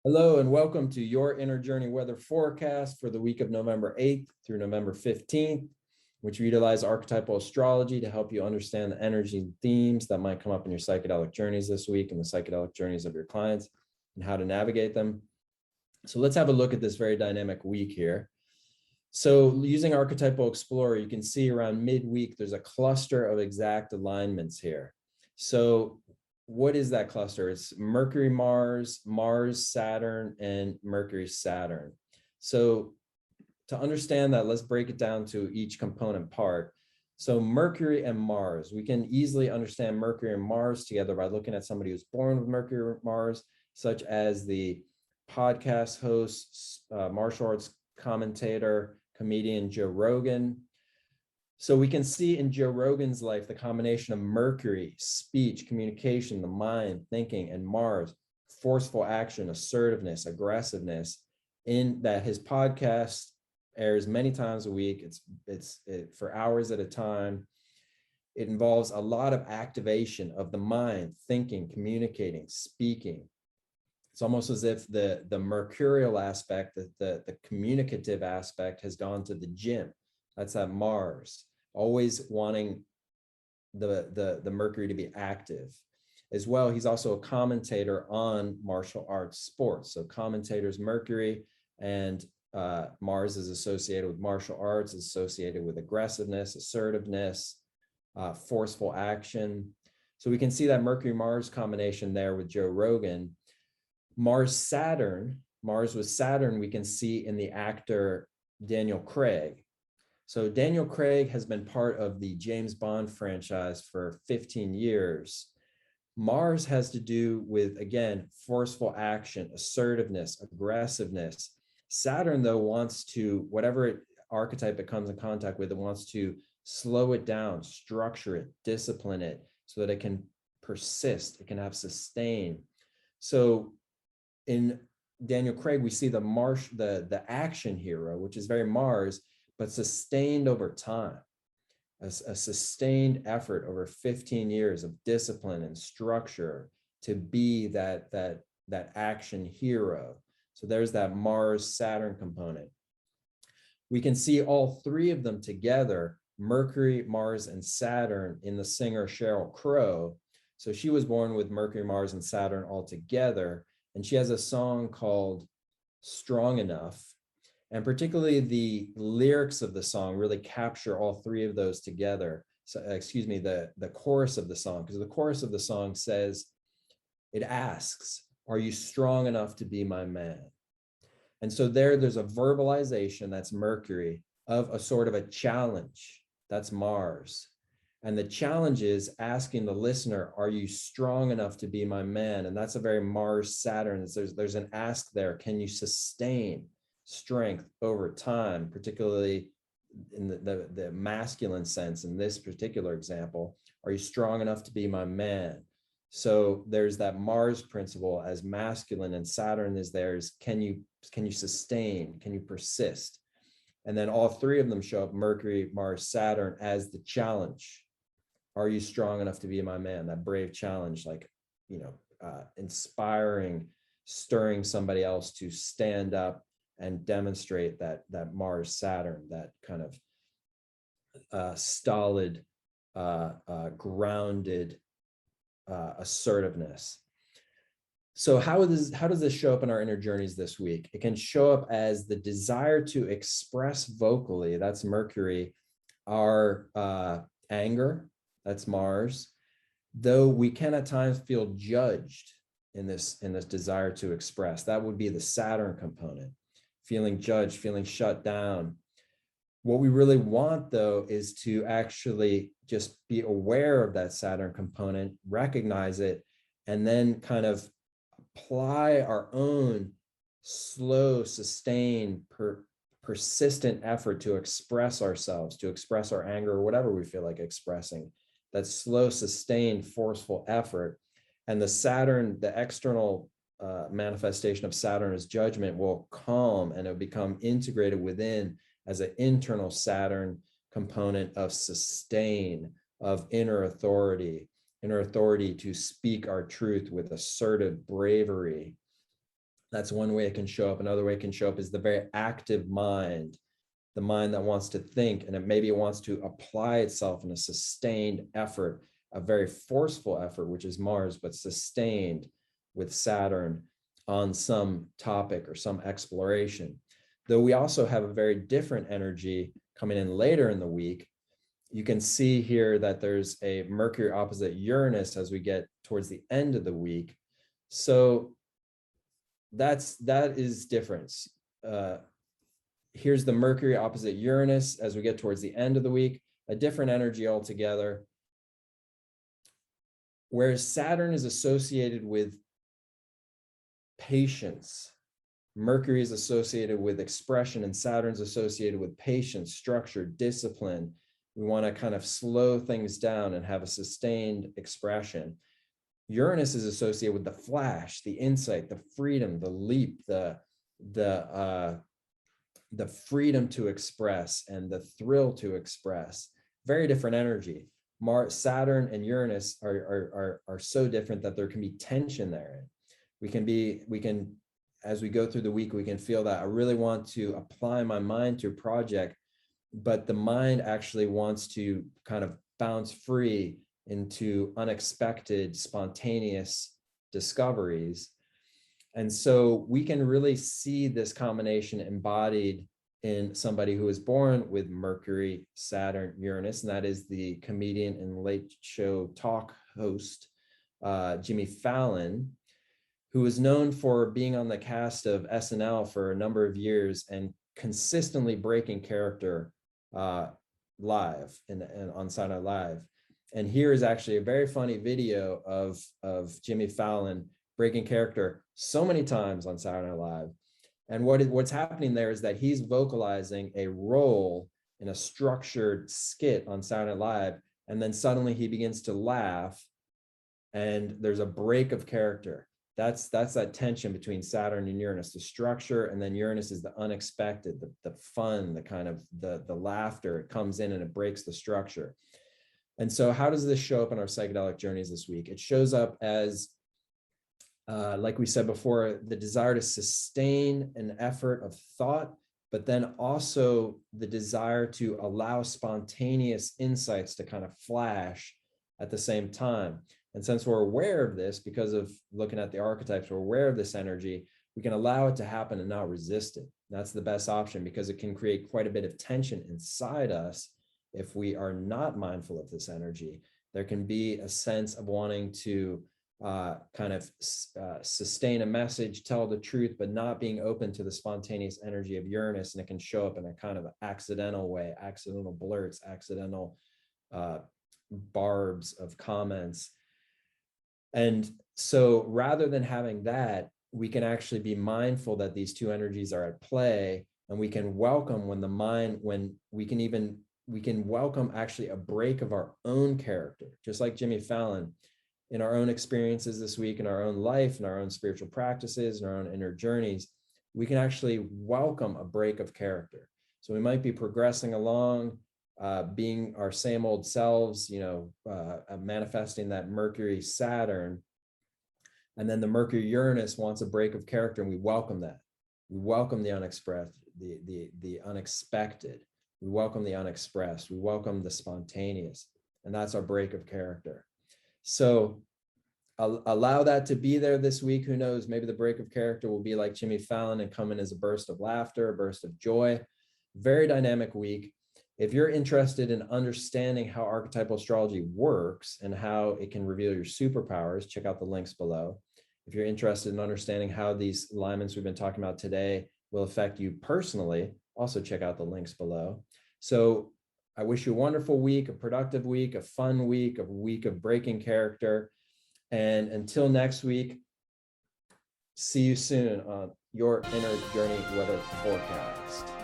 Hello and welcome to your Inner Journey weather forecast for the week of November 8th through November 15th, which we utilize archetypal astrology to help you understand the energy and themes that might come up in your psychedelic journeys this week and the psychedelic journeys of your clients and how to navigate them. So let's have a look at this very dynamic week here. So using Archetypal Explorer, you can see around midweek, there's a cluster of exact alignments here. So what is that cluster? It's Mercury, Mars, Mars, Saturn, and Mercury, Saturn. So to understand that, let's break it down to each component part. So Mercury and Mars, we can easily understand Mercury and Mars together by looking at somebody who's born with Mercury or Mars, such as the podcast host, martial arts commentator, comedian Joe Rogan. So we can see in Joe Rogan's life the combination of Mercury, speech, communication, the mind, thinking, and Mars, forceful action, assertiveness, aggressiveness, in that his podcast airs many times a week. It's for hours at a time. It involves a lot of activation of the mind, thinking, communicating, speaking. It's almost as if the mercurial aspect, the communicative aspect has gone to the gym. That's that Mars, always wanting the Mercury to be active. As well, he's also a commentator on martial arts sports. So commentators Mercury, and Mars is associated with martial arts, is associated with aggressiveness, assertiveness, forceful action. So we can see that Mercury-Mars combination there with Joe Rogan. Mars-Saturn, Mars with Saturn, we can see in the actor Daniel Craig. So Daniel Craig has been part of the James Bond franchise for 15 years. Mars has to do with, again, forceful action, assertiveness, aggressiveness. Saturn, though, wants to, whatever archetype it comes in contact with, it wants to slow it down, structure it, discipline it, so that it can persist, it can have sustain. So in Daniel Craig, we see the action hero, which is very Mars, but sustained over time, a sustained effort over 15 years of discipline and structure to be that action hero. So there's that Mars-Saturn component. We can see all three of them together, Mercury, Mars, and Saturn, in the singer Sheryl Crow. So she was born with Mercury, Mars, and Saturn all together, and she has a song called Strong Enough. And particularly the lyrics of the song really capture all three of those together. So, excuse me, the chorus of the song, because the chorus of the song says, it asks, are you strong enough to be my man? And so there's a verbalization, that's Mercury, of a sort of a challenge, that's Mars. And the challenge is asking the listener, are you strong enough to be my man? And that's a very Mars-Saturn. There's an ask there. Can you sustain strength over time, particularly in the masculine sense in this particular example? Are you strong enough to be my man? So there's that Mars principle as masculine, and Saturn is theirs. Can you sustain? Can you persist? And then all three of them show up, Mercury, Mars, Saturn, as the challenge. Are you strong enough to be my man? That brave challenge, like, inspiring, stirring somebody else to stand up and demonstrate that Mars Saturn, that kind of stolid, grounded assertiveness. So how does this show up in our inner journeys this week? It can show up as the desire to express vocally, that's Mercury, our anger, that's Mars, though we can at times feel judged in this desire to express. That would be the Saturn component, feeling judged, feeling shut down. What we really want, though, is to actually just be aware of that Saturn component, recognize it, and then kind of apply our own slow, sustained, persistent effort to express ourselves, to express our anger or whatever we feel like expressing. That slow, sustained, forceful effort. And the Saturn, the external manifestation of Saturn as judgment, will calm and it'll become integrated within as an internal Saturn component of sustain, of inner authority to speak our truth with assertive bravery. That's one way it can show up. Another way it can show up is the very active mind, the mind that wants to think, and maybe it wants to apply itself in a sustained effort, a very forceful effort, which is Mars, but sustained with Saturn on some topic or some exploration. Though we also have a very different energy coming in later in the week. You can see here that there's a Mercury opposite Uranus as we get towards the end of the week. So that is difference. Here's the Mercury opposite Uranus as we get towards the end of the week, a different energy altogether. Whereas Saturn is associated with patience, Mercury is associated with expression, and Saturn's associated with patience, structure, discipline. We want to kind of slow things down and have a sustained expression. Uranus is associated with the flash, the insight, the freedom, the leap, the freedom to express and the thrill to express. Very different energy. Saturn and Uranus are so different that there can be tension there. We can, as we go through the week, we can feel that I really want to apply my mind to a project, but the mind actually wants to kind of bounce free into unexpected, spontaneous discoveries. And so we can really see this combination embodied in somebody who was born with Mercury, Saturn, Uranus, and that is the comedian and late show talk host, Jimmy Fallon, who is known for being on the cast of SNL for a number of years and consistently breaking character live and on Saturday Night Live. And here is actually a very funny video of Jimmy Fallon breaking character so many times on Saturday Night Live. And what's happening there is that he's vocalizing a role in a structured skit on Saturday Night Live, and then suddenly he begins to laugh, and there's a break of character. That's that tension between Saturn and Uranus, the structure, and then Uranus is the unexpected, the fun, the kind of the laughter. It comes in and it breaks the structure. And so how does this show up in our psychedelic journeys this week? It shows up as, like we said before, the desire to sustain an effort of thought, but then also the desire to allow spontaneous insights to kind of flash at the same time. And since we're aware of this, because of looking at the archetypes, we're aware of this energy, we can allow it to happen and not resist it. That's the best option, because it can create quite a bit of tension inside us if we are not mindful of this energy. There can be a sense of wanting to kind of sustain a message, tell the truth, but not being open to the spontaneous energy of Uranus. And it can show up in a kind of accidental way, accidental blurts, accidental barbs of comments. And so rather than having that, we can actually be mindful that these two energies are at play, and we can welcome when we can welcome actually a break of our own character, just like Jimmy Fallon. In our own experiences this week, in our own life, in our own spiritual practices, in our own inner journeys, we can actually welcome a break of character. So we might be progressing along, being our same old selves, manifesting that Mercury, Saturn, and then the Mercury Uranus wants a break of character, and we welcome that. We welcome the unexpressed, the unexpected. We welcome the unexpressed. We welcome the spontaneous, and that's our break of character. So allow that to be there this week. Who knows, maybe the break of character will be like Jimmy Fallon and come in as a burst of laughter, a burst of joy. Very dynamic week. If you're interested in understanding how archetypal astrology works and how it can reveal your superpowers, check out the links below. If you're interested in understanding how these alignments we've been talking about today will affect you personally, also check out the links below. So I wish you a wonderful week, a productive week, a fun week, a week of breaking character. And until next week, see you soon on your inner journey weather forecast.